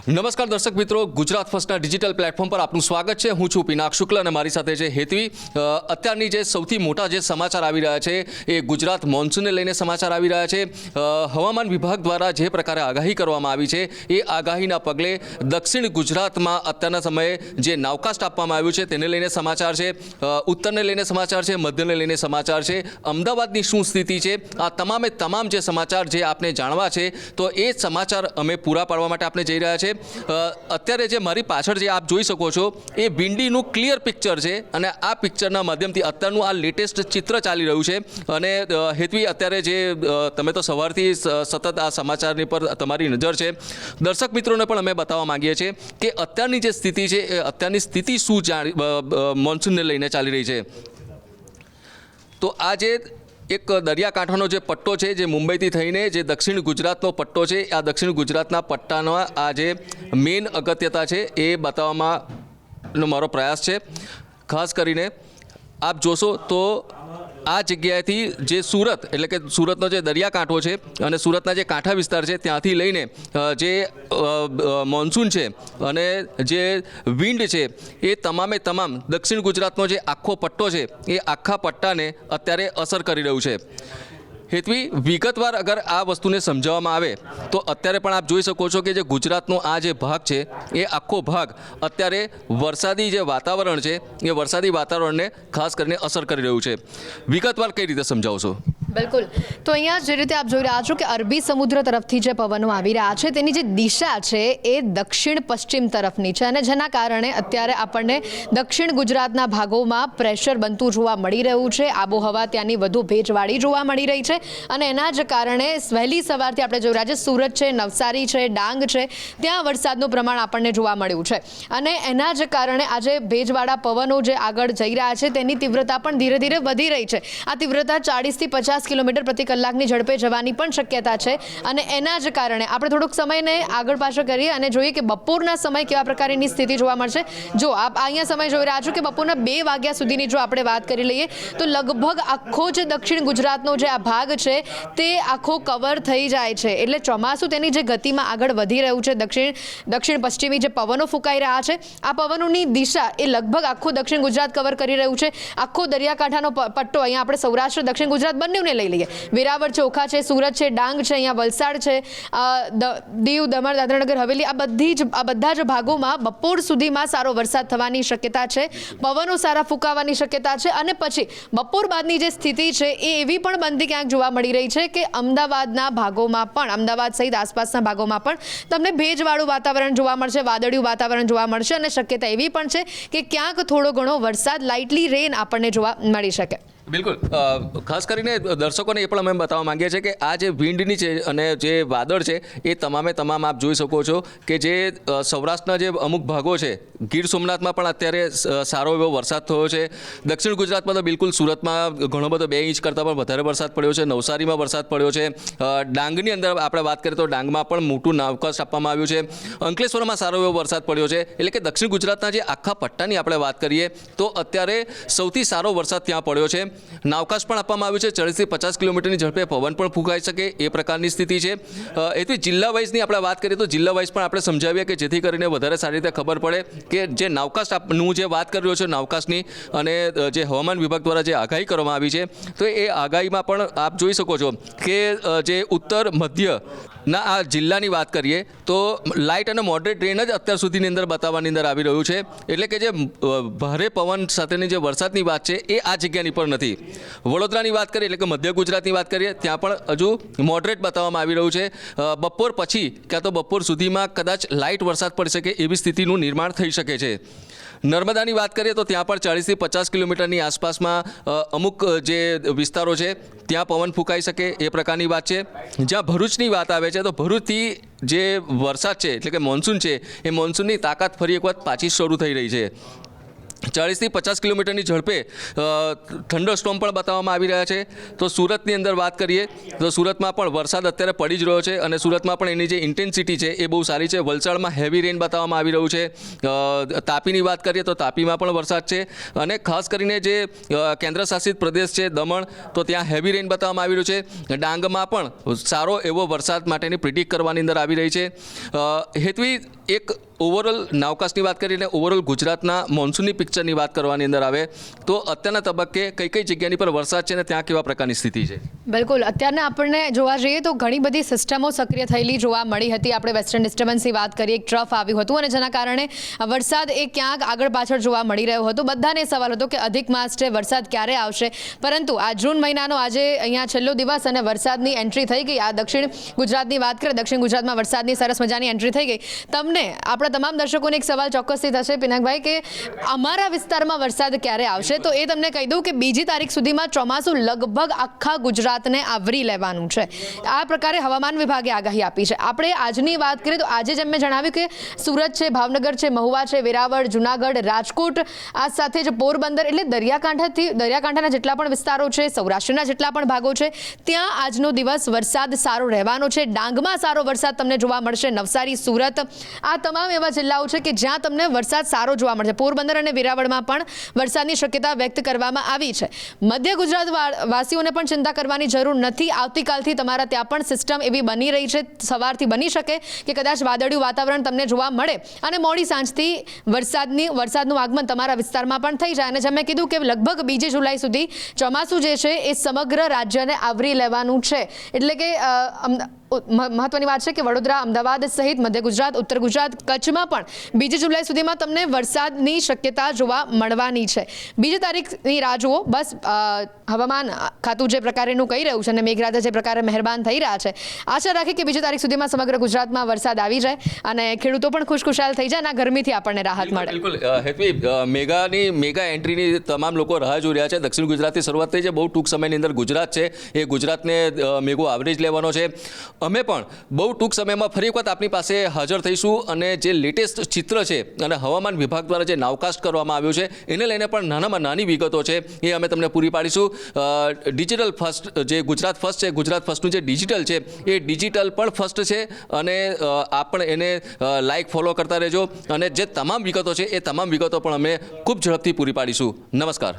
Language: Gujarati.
નમસ્કાર દર્શક મિત્રો, ગુજરાત ફર્સ્ટના ડિજિટલ પ્લેટફોર્મ પર આપનું સ્વાગત છે। હું છું પિનાક શુક્લ અને મારી સાથે છે હેતવી। અત્યારની જે સૌથી મોટા જે સમાચાર આવી રહ્યા છે એ ગુજરાત મોન્સૂનને લઈને સમાચાર આવી રહ્યા છે। હવામાન વિભાગ દ્વારા જે પ્રકારે આગાહી કરવામાં આવી છે એ આગાહીના પગલે દક્ષિણ ગુજરાતમાં અત્યારના સમયે જે નાવકાસ્ટ આપવામાં આવ્યું છે તેને લઈને સમાચાર છે, ઉત્તરને લઈને સમાચાર છે, મધ્યને લઈને સમાચાર છે, અમદાવાદની શું સ્થિતિ છે, આ તમામે તમામ જે સમાચાર જે આપને જાણવા છે તો એ સમાચાર અમે પૂરા પાડવા માટે આપણે જઈ રહ્યા છે। અત્યારે જે મારી પાછળ જે આપ જોઈ શકો છો એ ભીંડીનું ક્લિયર પિક્ચર છે અને આ પિક્ચરના માધ્યમથી અત્યારનું આ લેટેસ્ટ ચિત્ર ચાલી રહ્યું છે। અને હેતવી, અત્યારે જે તમે તો સવારથી સતત આ સમાચારની પર તમારી નજર છે, દર્શક મિત્રોને પણ અમે બતાવવા માંગીએ છીએ કે અત્યારની જે સ્થિતિ છે એ અત્યારની સ્થિતિ શું મોન્સૂનને લઈને ચાલી રહી છે। તો આ જે એક દરિયાકાંઠાનો જે પટ્ટો છે જે મુંબઈથી થઈને જે દક્ષિણ ગુજરાતનો પટ્ટો છે, આ દક્ષિણ ગુજરાતના પટ્ટાનો આ જે મેઇન અગત્યતા છે એ બતાવવાનો મારો પ્રયાસ છે। ખાસ કરીને આપ જોશો તો આ જગ્યાએથી જે સુરત એટલે કે સુરતનો જે દરિયાકાંઠો છે અને સુરતના જે કાંઠા વિસ્તાર છે ત્યાંથી લઈને જે મોન્સૂન છે અને જે વિન્ડ છે એ તમામે તમામ દક્ષિણ ગુજરાતનો જે આખો પટ્ટો છે એ આખા પટ્ટાને અત્યારે અસર કરી રહ્યું છે। હેતવી, વિગતવાર અગર આ વસ્તુને સમજાવવામાં આવે તો અત્યારે પણ આપ જોઈ શકો છો કે જે ગુજરાતનો આ જે ભાગ છે એ આખો ભાગ અત્યારે વરસાદી જે વાતાવરણ છે એ વરસાદી વાતાવરણને ખાસ કરીને અસર કરી રહ્યું છે। વિગતવાર કઈ રીતે સમજાવશો? બિલકુલ, તો અહીંયા જે રીતે આપ જોઈ રહ્યા છો કે અરબી સમુદ્ર તરફથી જે પવનો આવી રહ્યા છે તેની જે દિશા છે એ દક્ષિણ પશ્ચિમ તરફની છે અને જેના કારણે અત્યારે આપણને દક્ષિણ ગુજરાતના ભાગોમાં પ્રેશર બનતું જોવા મળી રહ્યું છે। આબોહવા ત્યાંની વધુ ભેજવાળી જોવા મળી રહી છે અને એના જ કારણે વહેલી સવારથી આપણે જોઈ રહ્યા છે સુરત છે, નવસારી છે, ડાંગ છે, ત્યાં વરસાદનું પ્રમાણ આપણને જોવા મળ્યું છે અને એના જ કારણે આજે ભેજવાળા પવનો જે આગળ જઈ રહ્યા છે તેની તીવ્રતા પણ ધીરે ધીરે વધી રહી છે। આ તીવ્રતા 40 થી 50 કિલોમીટર પ્રતિ કલાકની ઝડપે જવાની પણ શક્યતા છે અને એના જ કારણે આપણે થોડોક સમયને આગળ પાછળ કરીએ અને જોઈએ કે બપોરના સમય કેવા પ્રકારની સ્થિતિ જોવા મળશે। જો આપ અહીંયા સમય જોઈ રહ્યા છો કે બપોરના 2 વાગ્યા સુધીની જો આપણે વાત કરી લઈએ તો લગભગ આખો જે દક્ષિણ ગુજરાતનો જે આ ભાગ છે તે આખો કવર થઈ જાય છે। એટલે ચોમાસું તેની જે ગતિમાં આગળ વધી રહ્યું છે, દક્ષિણ પશ્ચિમી જે પવનો ફૂંકાઈ રહ્યા છે આ પવનોની દિશા એ લગભગ આખું દક્ષિણ ગુજરાત કવર કરી રહ્યું છે। આખો દરિયાકાંઠાનો પટ્ટો અહીંયા આપણે સૌરાષ્ટ્ર દક્ષિણ ગુજરાત બંનેને લઈ લઈએ, વેરાવળ છે, ઓખા છે, સુરત છે, ડાંગ છે, અહીંયા વલસાડ છે, દીવ, દમણ, દાદરાનગર હવેલી, આ બધા જ ભાગોમાં બપોર સુધીમાં સારો વરસાદ થવાની શક્યતા છે, પવનો સારા ફૂંકાવાની શક્યતા છે અને પછી બપોર બાદની જે સ્થિતિ છે એ એવી પણ બનતી ક્યાંક જોવા મળી રહી છે કે અમદાવાદના ભાગોમાં પણ, અમદાવાદ સહિત આસપાસના ભાગોમાં પણ તમને ભેજવાળું વાતાવરણ જોવા મળશે, વાદળિયું વાતાવરણ જોવા મળશે અને શક્યતા એવી પણ છે કે ક્યાંક થોડો ઘણો વરસાદ, લાઇટલી રેન આપણને જોવા મળી શકે। બિલકુલ, ખાસ કરીને દર્શકોને એ પણ અમે બતાવવા માંગીએ છીએ કે આ જે વિન્ડની છે અને જે વાદળ છે એ તમામે તમામ આપ જોઈ શકો છો કે જે સૌરાષ્ટ્રના જે અમુક ભાગો છે, ગીર સોમનાથમાં પણ અત્યારે સારો એવો વરસાદ થયો છે, દક્ષિણ ગુજરાતમાં તો બિલકુલ સુરતમાં ઘણો બધો 2 ઇંચ કરતાં પણ વધારે વરસાદ પડ્યો છે, નવસારીમાં વરસાદ પડ્યો છે, ડાંગની અંદર આપણે વાત કરીએ તો ડાંગમાં પણ મોટું નાવકાસ્ટ આપવામાં આવ્યું છે, અંકલેશ્વરમાં સારો એવો વરસાદ પડ્યો છે। એટલે કે દક્ષિણ ગુજરાતના જે આખા પટ્ટાની આપણે વાત કરીએ તો અત્યારે સૌથી સારો વરસાદ ત્યાં પડ્યો છે। નાવકાસ્ટ પણ આપવામાં આવ્યું છે, 40 થી 50 કિલોમીટરની ઝડપે પવન પણ ફૂંકાઈ શકે એ પ્રકારની સ્થિતિ છે। એથી જિલ્લા વાઇઝની આપણે વાત કરીએ તો જિલ્લા વાઇઝ પણ આપણે સમજાવીએ કે જેથી કરીને વધારે સારી રીતે ખબર પડે કે જે નાવકાસ્ટનું જે વાત કરી રહ્યો છે નાવકાસ્ટની અને જે હવામાન વિભાગ દ્વારા જે આગાહી કરવામાં આવી છે તો એ આગાહીમાં પણ આપ જોઈ શકો છો કે જે ઉત્તર મધ્ય ના આ જિલ્લાની વાત કરીએ તો લાઇટ અને મોડરેટ રેન જ અત્યાર સુધીની અંદર બતાવવાની અંદર આવી રહ્યું છે। એટલે કે જે ભારે પવન સાથેની જે વરસાદની વાત છે એ આ જગ્યાની પર નથી। વડોદરાની વાત કરીએ એટલે કે મધ્ય ગુજરાતની વાત કરીએ ત્યાં પણ હજુ મોડરેટ બતાવવામાં આવી રહ્યું છે। બપોર પછી ક્યાં તો બપોર સુધીમાં કદાચ લાઇટ વરસાદ પડી શકે એવી સ્થિતિનું નિર્માણ થઈ શકે છે। નર્મદાની વાત કરીએ તો ત્યાં પણ 40 થી 50 કિલોમીટરની આસપાસમાં અમુક જે વિસ્તારો છે ત્યાં પવન ફૂંકાઈ શકે એ પ્રકારની વાત છે। જ્યાં ભરૂચની વાત આવે છે તો ભરૂચથી જે વરસાદ છે એટલે કે મોન્સૂન છે એ મોન્સૂનની તાકાત ફરી એક વખત પાછી શરૂ થઈ રહી છે। 40થી 50 કિલોમીટરની ઝડપે થંડરસ્ટોર્મ પણ બતાવવામાં આવી રહ્યા છે. તો સુરતની અંદર વાત કરીએ તો સુરતમાં પણ વરસાદ અત્યારે પડી જ રહ્યો છે અને સુરતમાં પણ એની જે ઇન્ટેન્સિટી છે એ બહુ સારી છે. વલસાડમાં હેવી રેન બતાવવામાં આવી રહ્યું છે. તાપીની વાત કરીએ તો તાપીમાં પણ વરસાદ છે અને ખાસ કરીને જે કેન્દ્ર શાસિત પ્રદેશ છે દમણ, તો ત્યાં હેવી રેન બતાવવામાં આવી રહ્યું છે. ડાંગમાં પણ સારો એવો વરસાદ માટેની પ્રિડિક્ટ કરવાની અંદર આવી રહી છે. હેતવી, એક ઓવરઓલ નાવકાસ્ટની વાત કરીને ઓવરઓલ ગુજરાતના મોન્સૂનની પિક્ચરની વાત કરવાની અંદર આવે તો અત્યારના તબક્કે કઈ કઈ જગ્યાની પર વરસાદ છે અને ત્યાં કેવા પ્રકારની સ્થિતિ છે? બિલકુલ, અત્યારના આપણને જોવા જઈએ તો ઘણી બધી સિસ્ટમો સક્રિય થયેલી જોવા મળી હતી. આપણે વેસ્ટર્ન ડિસ્ટર્બન્સની વાત કરીએ, એક ટ્રફ આવ્યું હતું અને જેના કારણે વરસાદ એ ક્યાંક આગળ પાછળ જોવા મળી રહ્યો હતો. બધાને સવાલ હતો કે અધિક માસ છે, વરસાદ ક્યારે આવશે, પરંતુ આ જૂન મહિનાનો આજે અહીંયા છેલ્લો દિવસ અને વરસાદની એન્ટ્રી થઈ ગઈ. આ દક્ષિણ ગુજરાતની વાત કરીએ, દક્ષિણ ગુજરાતમાં વરસાદની સરસ મજાની એન્ટ્રી થઈ ગઈ. તમને આપણા તમામ દર્શકોને એક સવાલ ચોક્કસથી થશે પિનાકભાઈ કે અમારા વિસ્તારમાં વરસાદ ક્યારે આવશે? તો એ તમને કહી દઉં કે 2જી તારીખ સુધીમાં ચોમાસું લગભગ આખા ગુજરાતને આવરી લેવાનું છે. આ પ્રકારે હવામાન વિભાગે આગાહી આપી છે. આપણે આજની વાત કરીએ તો આજે જેમ મેં જણાવ્યું કે સુરત છે, ભાવનગર છે, મહુવા છે, વેરાવળ, જુનાગઢ, રાજકોટ, આ સાથે જ પોરબંદર, એટલે દરિયાકાંઠાના જેટલા પણ વિસ્તારો છે, સૌરાષ્ટ્રના જેટલા પણ ભાગો છે, ત્યાં આજનો દિવસ વરસાદ સારો રહેવાનો છે. ડાંગમાં સારો વરસાદ તમને જોવા મળશે. નવસારી, સુરત, આ તમામ એવા જિલ્લાઓ છે કે જ્યાં તમને વરસાદ સારો જોવા મળશે. પોરબંદર અને વેરાવળમાં પણ વરસાદની શક્યતા વ્યક્ત કરવામાં આવી છે. મધ્ય ગુજરાત વાસીઓને પણ ચિંતા કરવાની જરૂર નથી. આવતીકાલથી તમારા ત્યાં પણ સિસ્ટમ એવી બની રહી છે. સવારથી બની શકે કે કદાચ વાદળિયું વાતાવરણ તમને જોવા મળે અને મોડી સાંજથી વરસાદનું આગમન તમારા વિસ્તારમાં પણ થઈ જાય. અને જેમ મેં કીધું કે લગભગ 2 જુલાઈ સુધી ચોમાસું જે છે એ સમગ્ર રાજ્યને આવરી લેવાનું છે. એટલે કે મહત્વની વાત છે કે વડોદરા, અમદાવાદ સહિત મધ્ય ગુજરાત, ઉત્તર ગુજરાત, કચ્છમાં પણ 2 જુલાઈ સુધીમાં તમને વરસાદની શક્યતા જોવા મળવાની છે. 2 તારીખની રાહ જુઓ. બસ હવામાન ખાતું જે પ્રકારેનું કહી રહ્યું છે અને મેઘરાજા જે પ્રકારે મહેરબાન થઈ રહ્યા છે, આશા રાખે કે 2 તારીખ સુધીમાં સમગ્ર ગુજરાતમાં વરસાદ આવી જાય અને ખેડૂતો પણ ખુશખુશાલ થઈ જાય અને આ ગરમીથી આપણને રાહત મળે. બિલકુલ હેતવી, મેગા એન્ટ્રીની તમામ લોકો રાહ જોઈ રહ્યા છે. દક્ષિણ ગુજરાતથી શરૂઆત થઈ છે. બહુ ટૂંક સમયની અંદર ગુજરાત છે એ ગુજરાતને મેગો આવરેજ લેવાનો છે. અમે પણ બહુ ટૂંક સમયમાં ફરી વખત આપની પાસે હાજર થઈશું અને જે લેટેસ્ટ ચિત્ર છે અને હવામાન વિભાગ દ્વારા જે નાવકાસ્ટ કરવામાં આવ્યું છે એને લઈને પણ નાનામાં નાની વિગતો છે એ અમે તમને પૂરી પાડીશું. ડિજિટલ ફર્સ્ટ જે ગુજરાત ફર્સ્ટ છે, ગુજરાત ફર્સ્ટનું જે ડિજિટલ છે એ ડિજિટલ પણ ફર્સ્ટ છે અને આપ પણ એને લાઈક ફોલો કરતા રહેજો અને જે તમામ વિગતો છે એ તમામ વિગતો પણ અમે ખૂબ ઝડપથી પૂરી પાડીશું. નમસ્કાર.